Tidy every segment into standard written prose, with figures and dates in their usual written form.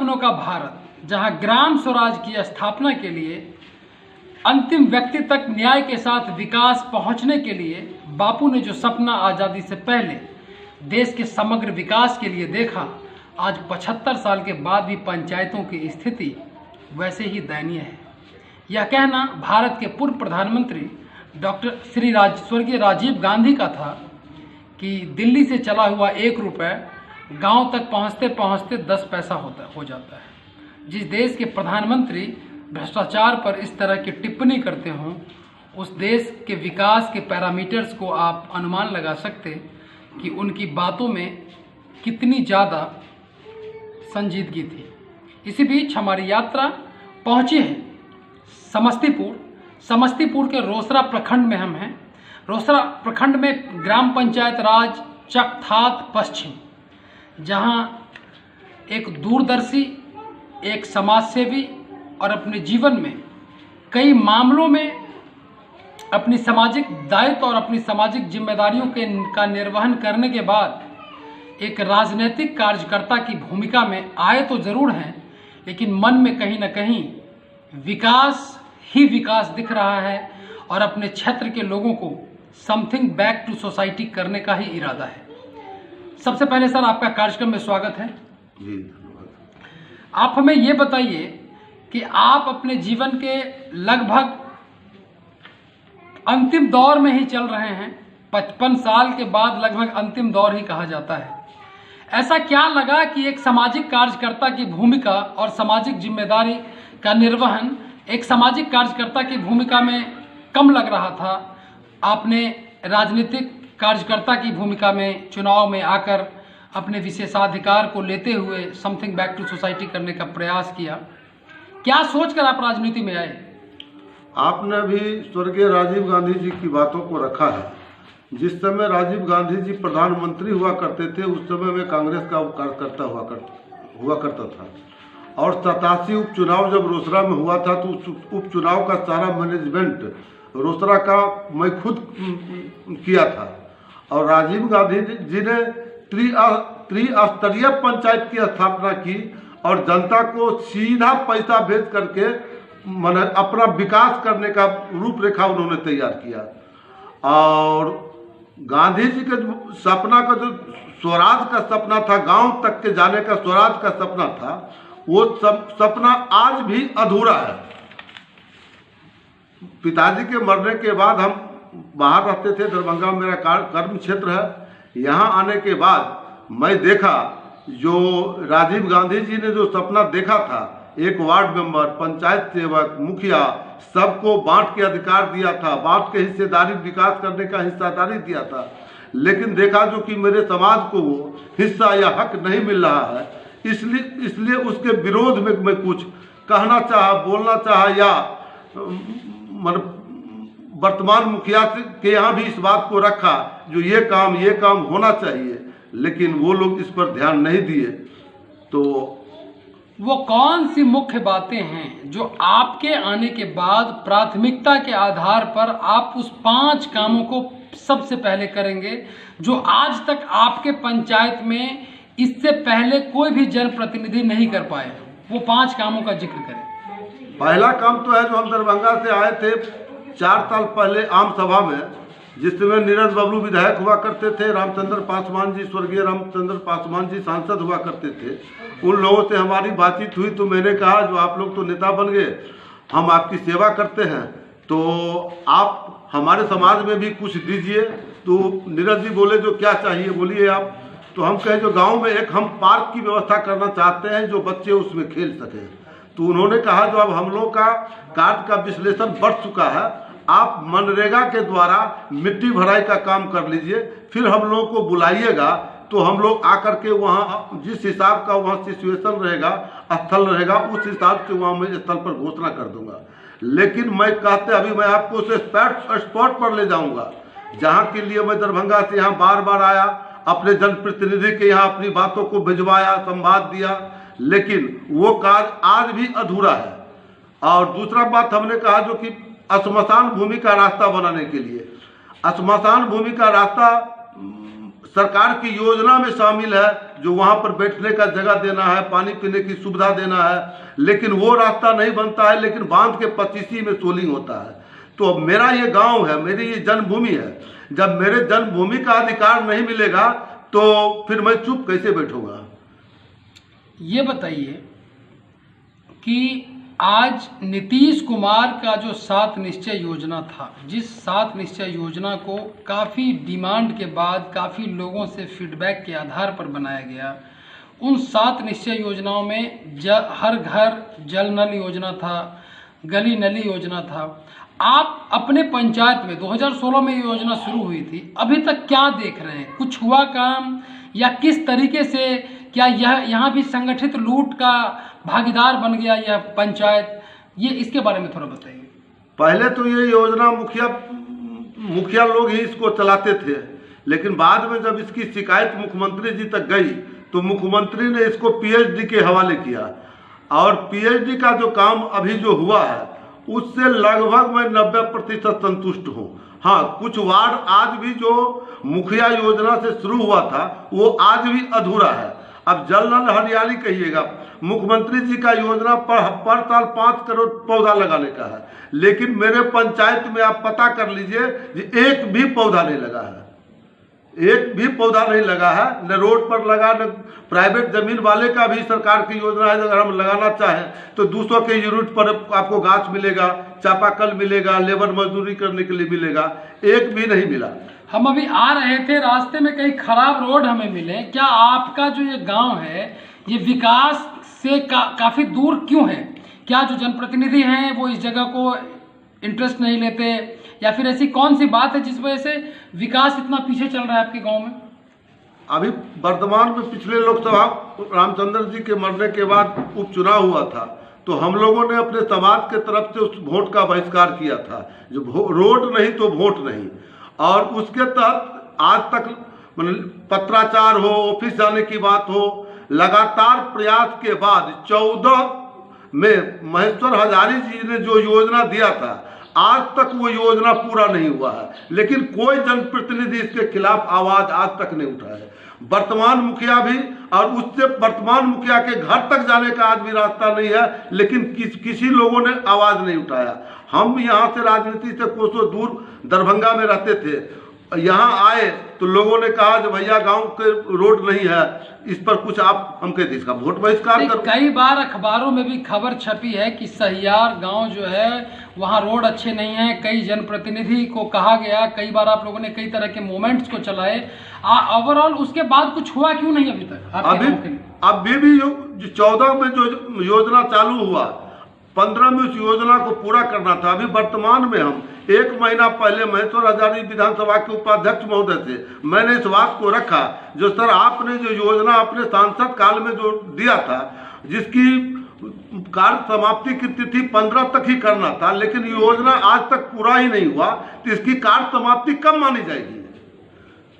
सपनों का भारत, जहां ग्राम स्वराज की स्थापना के लिए अंतिम व्यक्ति तक न्याय के साथ विकास पहुंचने के लिए बापू ने जो सपना आज़ादी से पहले देश के समग्र विकास के लिए देखा, आज 75 साल के बाद भी पंचायतों की स्थिति वैसे ही दयनीय है। यह कहना भारत के पूर्व प्रधानमंत्री डॉक्टर स्वर्गीय राजीव गांधी का था कि दिल्ली से चला हुआ 1 रुपये गांव तक पहुंचते पहुंचते 10 पैसा हो जाता है। जिस देश के प्रधानमंत्री भ्रष्टाचार पर इस तरह की टिप्पणी करते हों, उस देश के विकास के पैरामीटर्स को आप अनुमान लगा सकते कि उनकी बातों में कितनी ज़्यादा संजीदगी थी। इसी बीच हमारी यात्रा पहुंची है समस्तीपुर के रोसड़ा प्रखंड में हम हैं। रोसड़ा प्रखंड में ग्राम पंचायत राज चकथात पश्चिम, जहां एक दूरदर्शी, एक समाजसेवी और अपने जीवन में कई मामलों में अपनी सामाजिक दायित्व और अपनी सामाजिक जिम्मेदारियों का निर्वहन करने के बाद एक राजनीतिक कार्यकर्ता की भूमिका में आए तो ज़रूर हैं, लेकिन मन में कहीं ना कहीं विकास ही विकास दिख रहा है और अपने क्षेत्र के लोगों को समथिंग बैक टू सोसाइटी करने का ही इरादा है। सबसे पहले सर, आपका कार्यक्रम में स्वागत है जी। आप हमें ये बताइए कि आप अपने जीवन के लगभग अंतिम दौर में ही चल रहे हैं। 55 साल के बाद लगभग अंतिम दौर ही कहा जाता है। ऐसा क्या लगा कि एक सामाजिक कार्यकर्ता की भूमिका और सामाजिक जिम्मेदारी का निर्वहन एक सामाजिक कार्यकर्ता की भूमिका में कम लग रहा था? आपने राजनीतिक कार्यकर्ता की भूमिका में चुनाव में आकर अपने विशेषाधिकार को लेते हुए समथिंग बैक टू सोसाइटी करने का प्रयास किया। क्या सोचकर आप राजनीति में आए? आपने भी स्वर्गीय राजीव गांधी जी की बातों को रखा है। जिस समय राजीव गांधी जी प्रधानमंत्री हुआ करते थे, उस समय मैं कांग्रेस का कार्यकर्ता हुआ करता था और 87 उपचुनाव जब रोसड़ा में हुआ था तो उस उपचुनाव का सारा मैनेजमेंट रोसड़ा का मैं खुद किया था। और राजीव गांधी जी ने त्रिस्तरीय पंचायत की स्थापना की और जनता को सीधा पैसा भेज करके मैंने अपना विकास करने का रूपरेखा उन्होंने तैयार किया। और गांधी जी के सपना का जो स्वराज का सपना था, गांव तक के जाने का स्वराज का सपना था, वो सपना आज भी अधूरा है। पिताजी के मरने के बाद हम बाहर रहते थे, दरभंगा में मेरा कर्म क्षेत्र है। यहाँ आने के बाद मैं देखा जो राजीव गांधी जी ने जो सपना देखा था, एक वार्ड मेंबर, पंचायत सेवक, मुखिया सबको बांट के अधिकार दिया था, बांट के हिस्सेदारी विकास करने का हिस्सेदारी दिया था, लेकिन देखा जो कि मेरे समाज को वो हिस्सा या हक नहीं मिल रहा है। इसलिए उसके विरोध में मैं कुछ कहना चाहा, बोलना चाहा या वर्तमान मुखिया के यहाँ भी इस बात को रखा जो ये काम होना चाहिए, लेकिन वो लोग इस पर ध्यान नहीं दिए। तो वो कौन सी मुख्य बातें हैं जो आपके आने के बाद प्राथमिकता के आधार पर आप उस 5 कामों को सबसे पहले करेंगे जो आज तक आपके पंचायत में इससे पहले कोई भी जनप्रतिनिधि नहीं कर पाए? वो 5 कामों का जिक्र करें। पहला काम तो है जो हम दरभंगा से आए थे 4 साल पहले आम सभा में, जिस समय नीरज बबलू विधायक हुआ करते थे, रामचंद्र पासवान जी, स्वर्गीय रामचंद्र पासवान जी सांसद हुआ करते थे। उन लोगों से हमारी बातचीत हुई तो मैंने कहा जो आप लोग तो नेता बन गए, हम आपकी सेवा करते हैं, तो आप हमारे समाज में भी कुछ दीजिए। तो नीरज जी बोले जो क्या चाहिए बोलिए आप। तो हम कहे जो गाँव में एक हम पार्क की व्यवस्था करना चाहते हैं जो बच्चे उसमें खेल सकें। तो उन्होंने कहा जो अब हम लोग का कार्य का विश्लेषण बढ़ चुका है, आप मनरेगा के द्वारा मिट्टी भराई का काम कर लीजिए, फिर हम लोगों को बुलाइएगा तो हम लोग आकर के वहाँ जिस हिसाब का वहाँ सिचुएशन रहेगा, स्थल रहेगा, उस हिसाब से वहाँ मैं स्थल पर घोषणा कर दूंगा। लेकिन मैं कहते अभी मैं आपको उस स्पॉट पर ले जाऊंगा जहाँ के लिए मैं दरभंगा से यहाँ बार बार आया, अपने जनप्रतिनिधि के यहाँ अपनी बातों को भिजवाया, संवाद दिया, लेकिन वो कार्य आज भी अधूरा है। और दूसरा बात हमने कहा जो कि श्मशान भूमि का रास्ता बनाने के लिए, श्मशान भूमि का रास्ता सरकार की योजना में शामिल है, जो वहाँ पर बैठने का जगह देना है, पानी पीने की सुविधा देना है, लेकिन वो रास्ता नहीं बनता है, लेकिन बांध के 25 में सोलिंग होता है। तो अब मेरा ये गांव है, मेरी ये जन्मभूमि है, जब मेरे जन्मभूमि का अधिकार नहीं मिलेगा तो फिर मैं चुप कैसे बैठूंगा। ये बताइए कि आज नीतीश कुमार का जो 7 निश्चय योजना था, जिस 7 निश्चय योजना को काफ़ी डिमांड के बाद काफ़ी लोगों से फीडबैक के आधार पर बनाया गया, उन 7 निश्चय योजनाओं में हर घर जल नल योजना था, गली नली योजना था। आप अपने पंचायत में 2016 में ये योजना शुरू हुई थी, अभी तक क्या देख रहे हैं? कुछ हुआ काम, या किस तरीके से, क्या यह यहाँ भी संगठित लूट का भागीदार बन गया यह पंचायत? ये इसके बारे में थोड़ा बताइए। पहले तो ये योजना मुखिया लोग ही इसको चलाते थे, लेकिन बाद में जब इसकी शिकायत मुख्यमंत्री जी तक गई तो मुख्यमंत्री ने इसको पीएचडी के हवाले किया, और पीएचडी का जो काम अभी जो हुआ है उससे लगभग मैं 90% संतुष्ट हूँ। हाँ, कुछ वार्ड आज भी जो मुखिया योजना से शुरू हुआ था वो आज भी अधूरा है। अब जल नल हरियाली कहिएगा, मुख्यमंत्री जी का योजना पर साल 5 करोड़ पौधा लगाने का है, लेकिन मेरे पंचायत में आप पता कर लीजिए कि एक भी पौधा नहीं लगा है, एक भी पौधा नहीं लगा है, न रोड पर लगा, न प्राइवेट जमीन वाले का भी सरकार की योजना है, अगर हम लगाना चाहें तो 200 के यूनिट पर आपको गाछ मिलेगा, चापाकल मिलेगा, लेबर मजदूरी करने के लिए मिलेगा, एक भी नहीं मिला। हम अभी आ रहे थे, रास्ते में कई खराब रोड हमें मिले। क्या आपका जो ये गांव है ये विकास से काफ़ी दूर क्यों है? क्या जो जनप्रतिनिधि हैं वो इस जगह को इंटरेस्ट नहीं लेते, या फिर ऐसी कौन सी बात है जिस वजह से विकास इतना पीछे चल रहा है आपके गांव में? अभी वर्तमान में पिछले लोकसभा रामचंद्र जी के मरने के बाद उपचुनाव हुआ था, तो हम लोगों ने अपने समाज के तरफ से उस वोट का बहिष्कार किया था, जो रोड नहीं तो वोट नहीं। और उसके तहत आज तक पत्राचार हो, ऑफिस जाने की बात हो, लगातार प्रयास के बाद 14 में महेश्वर हजारी जी ने जो योजना दिया था, आज तक वो योजना पूरा नहीं हुआ है, लेकिन कोई जनप्रतिनिधि इसके खिलाफ आवाज आज तक नहीं उठाया है। वर्तमान मुखिया भी, और उससे वर्तमान मुखिया के घर तक जाने का आज भी रास्ता नहीं है, लेकिन किसी लोगों ने आवाज नहीं उठाया। हम यहाँ से राजनीति से कोसों दूर दरभंगा में रहते थे, यहाँ आए तो लोगों ने कहा कि भैया गांव के रोड नहीं है, इस पर कुछ आप हम कहते इसका वोट बहिष्कार करो। कई बार अखबारों में भी खबर छपी है कि सहियार गांव जो है वहाँ रोड अच्छे नहीं है, कई जनप्रतिनिधि को कहा गया, कई बार आप लोगों ने कई तरह के मूवमेंट्स को चलाए, ओवरऑल उसके बाद कुछ हुआ क्यों नहीं अभी तक? अभी भी 14 में जो योजना चालू हुआ, 15 में उस योजना को पूरा करना था। अभी वर्तमान में हम 1 महीना पहले महेश्वर हजारी विधानसभा के उपाध्यक्ष महोदय से मैंने इस बात को रखा, जो सर आपने जो योजना अपने सांसद काल में जो दिया था, जिसकी कार्य समाप्ति की तिथि 15 तक ही करना था, लेकिन योजना आज तक पूरा ही नहीं हुआ, तो इसकी कार्य समाप्ति कब मानी जाएगी?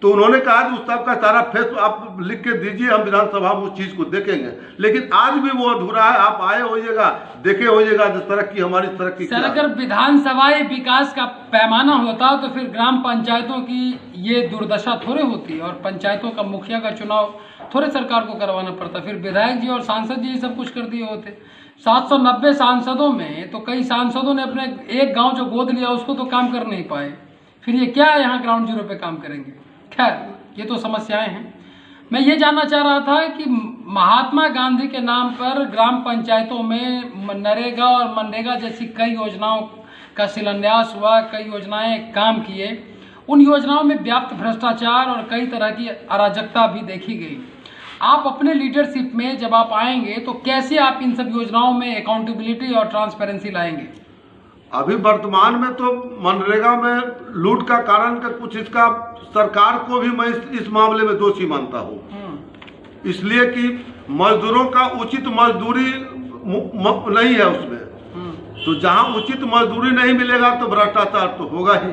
तो उन्होंने कहा कि उस सबका सारा फेस आप लिख के दीजिए, हम विधानसभा में उस चीज को देखेंगे, लेकिन आज भी वो अधूरा है। आप आए होइएगा, देखे होइएगा जो तरक्की हमारी तरक्की। सर, अगर विधानसभाई विकास का पैमाना होता तो फिर ग्राम पंचायतों की ये दुर्दशा थोड़े होती, और पंचायतों का मुखिया का चुनाव थोड़े सरकार को करवाना पड़ता, फिर विधायक जी और सांसद जी सब कुछ कर दिए होते। 790 सांसदों में तो कई सांसदों ने अपने एक गाँव जो गोद लिया उसको तो काम कर नहीं पाए, फिर ये क्या यहाँ ग्राउंड जीरो पे काम करेंगे? खैर, ये तो समस्याएं हैं। मैं ये जानना चाह रहा था कि महात्मा गांधी के नाम पर ग्राम पंचायतों में नरेगा और मनरेगा जैसी कई योजनाओं का शिलान्यास हुआ, कई योजनाएं काम किए, उन योजनाओं में व्याप्त भ्रष्टाचार और कई तरह की अराजकता भी देखी गई। आप अपने लीडरशिप में जब आप आएंगे तो कैसे आप इन सब योजनाओं में अकाउंटेबिलिटी और ट्रांसपेरेंसी लाएंगे? अभी वर्तमान में तो मनरेगा में लूट का कारण का कुछ, इसका सरकार को भी मैं इस मामले में दोषी मानता हूँ, इसलिए कि मजदूरों का उचित मजदूरी नहीं है उसमें, तो जहाँ उचित मजदूरी नहीं मिलेगा तो भ्रष्टाचार तो होगा ही।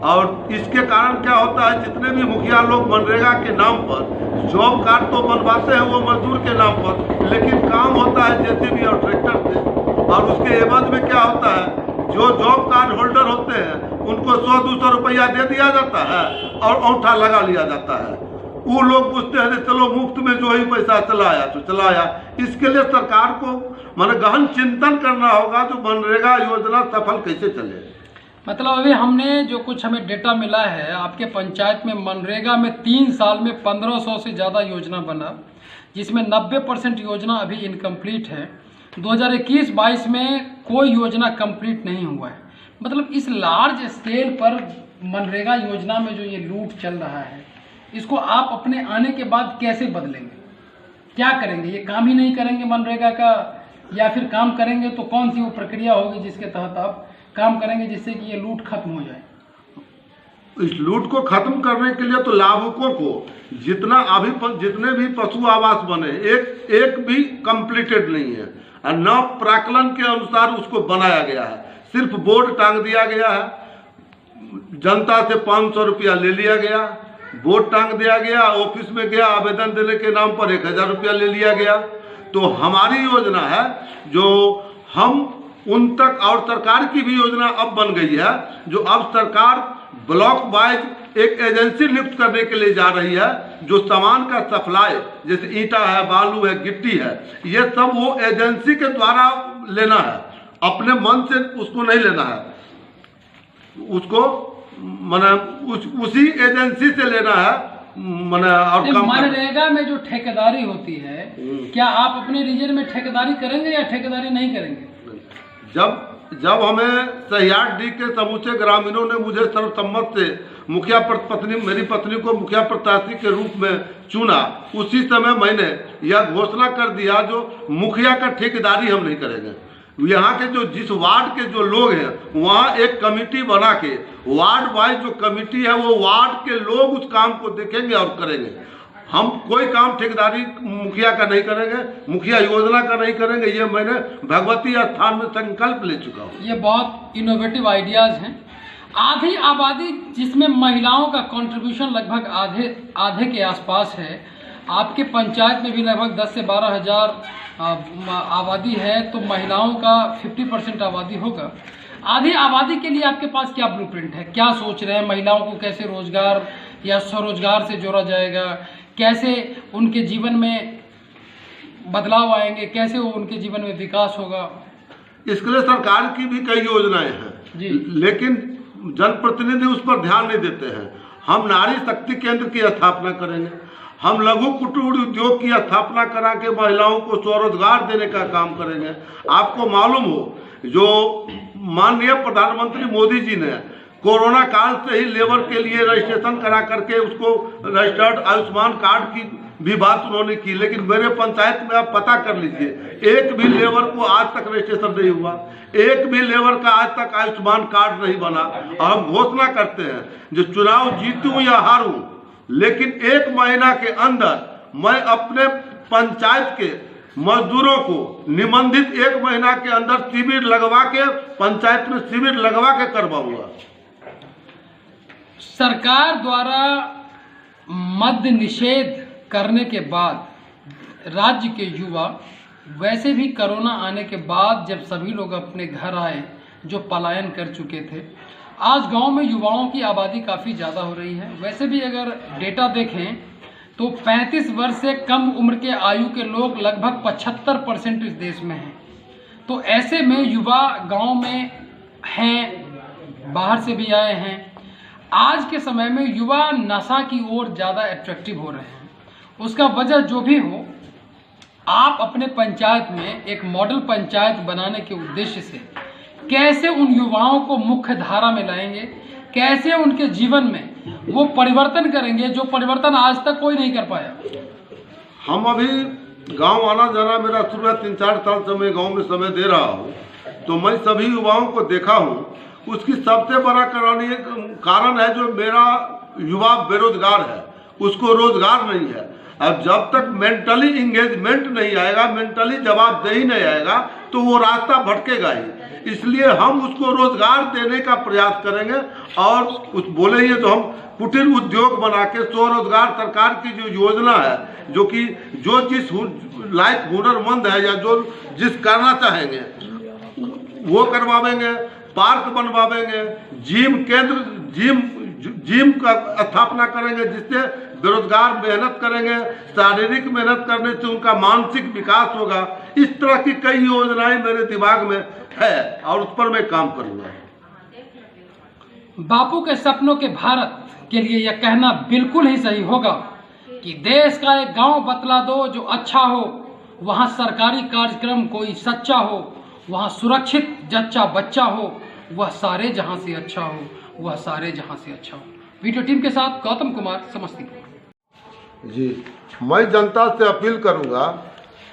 और इसके कारण क्या होता है, जितने भी मुखिया लोग मनरेगा के नाम पर जॉब कार्ड तो बनवाते हैं वो मजदूर के नाम पर, लेकिन काम होता है जेसीबी और ट्रैक्टर से, और उसके एवज में क्या होता है, जो जॉब कार्ड होल्डर होते हैं उनको 100-200 रुपया दे दिया जाता है और औंठा लगा लिया जाता है। वो लोग पूछते हैं चलो मुफ्त में जो ही पैसा चला आया तो चला आया। इसके लिए सरकार को माने गहन चिंतन करना होगा जो मनरेगा योजना सफल कैसे चले। मतलब अभी हमने जो कुछ हमें डेटा मिला है, आपके पंचायत में मनरेगा में 3 साल में 1500 से ज़्यादा योजना बना, जिसमें 90% योजना अभी इनकम्प्लीट है। 2021-22 में कोई योजना कंप्लीट नहीं हुआ है। मतलब इस लार्ज स्केल पर मनरेगा योजना में जो ये लूट चल रहा है, इसको आप अपने आने के बाद कैसे बदलेंगे? क्या करेंगे? ये काम ही नहीं करेंगे मनरेगा का, या फिर काम करेंगे तो कौन सी वो प्रक्रिया होगी जिसके तहत आप काम करेंगे जिससे कि ये लूट खत्म हो जाए? इस लूट को खत्म करने के लिए तो लाभुकों को जितने भी पशु आवास बने एक भी कंप्लीटेड नहीं है और न प्राकलन के अनुसार उसको बनाया गया है। सिर्फ बोर्ड टांग दिया गया है, जनता से 500 रुपया ले लिया गया, बोर्ड टांग दिया गया, ऑफिस में गया आवेदन देने के नाम पर 1000 रुपया ले लिया गया। तो हमारी योजना है जो हम उन तक, और सरकार की भी योजना अब बन गई है जो अब सरकार ब्लॉक वाइज एक एजेंसी नियुक्त करने के लिए जा रही है जो सामान का सप्लाई, जैसे ईंटा है, बालू है, गिट्टी है, ये सब वो एजेंसी के द्वारा लेना है, अपने मन से उसको नहीं लेना है, उसको माने उसी एजेंसी से लेना है। माने और मनरेगा में जो ठेकेदारी होती है, क्या आप अपने रीजन में ठेकेदारी करेंगे या ठेकेदारी नहीं करेंगे? जब हमें सहियाट डी के समूचे ग्रामीणों ने मुझे सर्वसम्मत से मुखिया पत्नी, मेरी पत्नी को मुखिया प्रत्याशी के रूप में चुना, उसी समय मैंने यह घोषणा कर दिया जो मुखिया का ठेकेदारी हम नहीं करेंगे। यहाँ के जो जिस वार्ड के जो लोग हैं वहाँ एक कमेटी बना के वार्ड वाइज जो कमेटी है वो वार्ड के लोग उस काम को देखेंगे और करेंगे। हम कोई काम ठेकेदारी मुखिया का नहीं करेंगे, मुखिया योजना का नहीं करेंगे। ये मैंने भगवती स्थान में संकल्प ले चुका हूँ। ये बहुत इनोवेटिव आइडियाज़ हैं। आधी आबादी जिसमें महिलाओं का कंट्रीब्यूशन लगभग आधे के आसपास है, आपके पंचायत में भी लगभग 10 से 12 हज़ार आबादी है, तो महिलाओं का 50% आबादी होगा। आधी आबादी के लिए आपके पास क्या ब्लूप्रिंट है? क्या सोच रहे हैं? महिलाओं को कैसे रोजगार या स्वरोजगार से जोड़ा जाएगा? कैसे उनके जीवन में बदलाव आएंगे? कैसे वो उनके जीवन में विकास होगा? इसके लिए सरकार की भी कई योजनाएं हैं जी, लेकिन जनप्रतिनिधि उस पर ध्यान नहीं देते हैं। हम नारी शक्ति केंद्र की स्थापना करेंगे, हम लघु कुटीर उद्योग की स्थापना करा के महिलाओं को स्वरोजगार देने का काम करेंगे। आपको मालूम हो जो माननीय प्रधानमंत्री मोदी जी ने कोरोना काल से ही लेबर के लिए रजिस्ट्रेशन करा करके उसको रजिस्टर्ड आयुष्मान कार्ड की भी बात उन्होंने की, लेकिन मेरे पंचायत में आप पता कर लीजिए एक भी लेबर को आज तक रजिस्ट्रेशन नहीं हुआ, एक भी लेबर का आज तक आयुष्मान कार्ड नहीं बना। और हम घोषणा करते हैं जो चुनाव जीतूं या हारूं, लेकिन 1 महीना के अंदर मैं अपने पंचायत के मजदूरों को निबंधित 1 महीना के अंदर शिविर लगवा के पंचायत में शिविर लगवा के करवाऊंगा। सरकार द्वारा मद्य निषेध करने के बाद राज्य के युवा, वैसे भी कोरोना आने के बाद जब सभी लोग अपने घर आए जो पलायन कर चुके थे, आज गांव में युवाओं की आबादी काफ़ी ज़्यादा हो रही है। वैसे भी अगर डेटा देखें तो 35 वर्ष से कम उम्र के आयु के लोग लगभग 75% इस देश में हैं। तो ऐसे में युवा गांव में हैं, बाहर से भी आए हैं। आज के समय में युवा नशा की ओर ज़्यादा अट्रैक्टिव हो रहे हैं। उसका वजह जो भी हो, आप अपने पंचायत में एक मॉडल पंचायत बनाने के उद्देश्य से कैसे उन युवाओं को मुख्य धारा में लाएंगे, कैसे उनके जीवन में वो परिवर्तन करेंगे जो परिवर्तन आज तक कोई नहीं कर पाया। हम अभी गांव आना जाना मेरा शुरू है, 3-4 साल से मैं गांव में समय दे रहा हूं, तो मैं सभी युवाओं को देखा हूं। उसकी सबसे बड़ा कारण है जो मेरा युवा बेरोजगार है, उसको रोजगार नहीं है। अब जब तक मेंटली इंगेजमेंट नहीं आएगा, मेंटली जवाबदेही नहीं आएगा, तो वो रास्ता भटकेगा ही। इसलिए हम उसको रोजगार देने का प्रयास करेंगे। और कुछ बोले ही तो हम कुटीर उद्योग बना के स्वरोजगार, सरकार की जो योजना है, जो कि जो जिस लायक हुनरमंद है या जो जिस करना चाहेंगे वो करवावेंगे। पार्क बनवावेंगे, जिम केंद्र, जिम का स्थापना करेंगे, जिससे बेरोजगार मेहनत करेंगे, शारीरिक मेहनत करने से उनका मानसिक विकास होगा। इस तरह की कई योजनाएं मेरे दिमाग में है और उस पर मैं काम करूंगा। बापू के सपनों के भारत के लिए यह कहना बिल्कुल ही सही होगा कि देश का एक गांव बतला दो जो अच्छा हो, वहां सरकारी कार्यक्रम कोई सच्चा हो, वहां सुरक्षित जच्चा बच्चा हो, वह सारे जहां से अच्छा हो, वह सारे जहां से अच्छा हो। वीडियो टीम के साथ गौतम कुमार, समस्तीपुर। जी, मैं जनता से अपील करूंगा,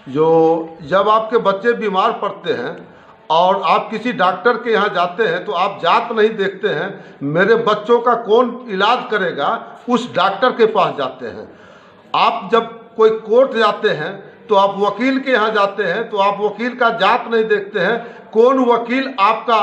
जो जब आपके बच्चे बीमार पड़ते हैं और आप किसी डॉक्टर के यहाँ जाते हैं तो आप जात नहीं देखते हैं मेरे बच्चों का कौन इलाज करेगा, उस डॉक्टर के पास जाते हैं। आप जब कोई कोर्ट जाते हैं तो आप वकील के यहाँ जाते हैं तो आप वकील का जात नहीं देखते हैं, कौन वकील आपका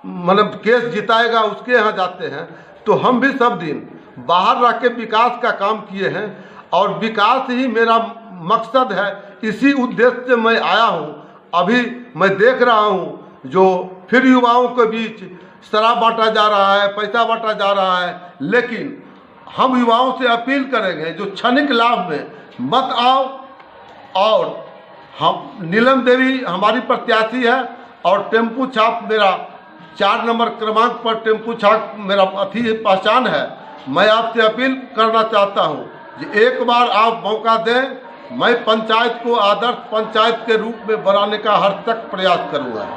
मतलब केस जिताएगा उसके यहाँ जाते हैं। तो हम भी सब दिन बाहर रह के विकास का काम किए हैं और विकास ही मेरा मकसद है। इसी उद्देश्य से मैं आया हूँ। अभी मैं देख रहा हूँ जो फिर युवाओं के बीच शराब बांटा जा रहा है, पैसा बांटा जा रहा है, लेकिन हम युवाओं से अपील करेंगे जो क्षणिक लाभ में मत आओ। और हम नीलम देवी हमारी प्रत्याशी है और टेम्पू छाप मेरा 4 नंबर क्रमांक पर टेम्पू छाप मेरा पहचान है। मैं आपसे अपील करना चाहता हूं कि एक बार आप मौका दें, मैं पंचायत को आदर्श पंचायत के रूप में बनाने का हर तक प्रयास करूंगा।